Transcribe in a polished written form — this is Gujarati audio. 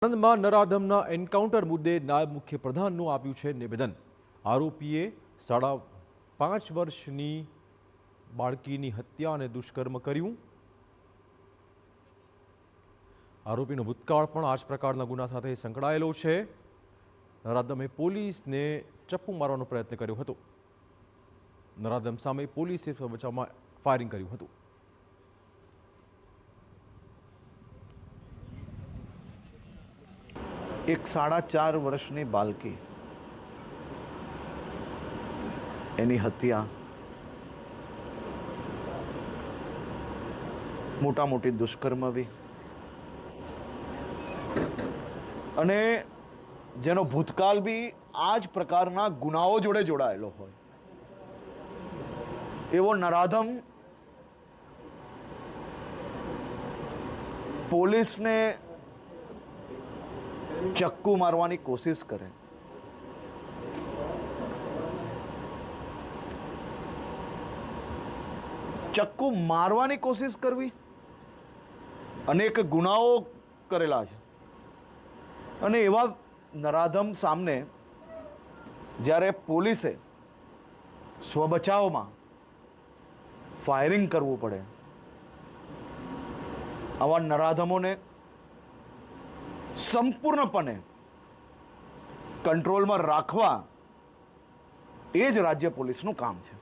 આણંદમાં નરાધમના એન્કાઉન્ટર મુદ્દે નાયબ મુખ્યપ્રધાનનું આપ્યું છે નિવેદન। આરોપીએ 5.5 વર્ષની બાળકીની હત્યા અને દુષ્કર્મ કર્યું। આરોપીનો ભૂતકાળ પણ આ જ પ્રકારના ગુના સાથે સંકળાયેલો છે। નરાધમે પોલીસને ચપ્પુ મારવાનો પ્રયત્ન કર્યો હતો। નરાધમ સામે પોલીસે બચાવમાં ફાયરિંગ કર્યું હતું। एक 4.5 વર્ષની બાળકી એની હત્યા મોટી દુષ્કર્મ બી અને જેનો ભૂતકાળ બી આ જ પ્રકારના ગુનાઓ જોડે જોડાયેલો હોય એવો નરાધમ પોલીસને ચક્કુ મારવાની કોશિશ કરે। ચક્કુ મારવાની કોશિશ કરવી અનેક ગુનાઓ કરેલા છે અને એવા નરાધમ સામે જ્યારે પોલીસે સ્વબચાવમાં ફાયરિંગ કરવું પડે, આવા નરાધમોને સંપૂર્ણપણે કંટ્રોલમાં રાખવા એ જ રાજ્ય પોલીસનું કામ છે।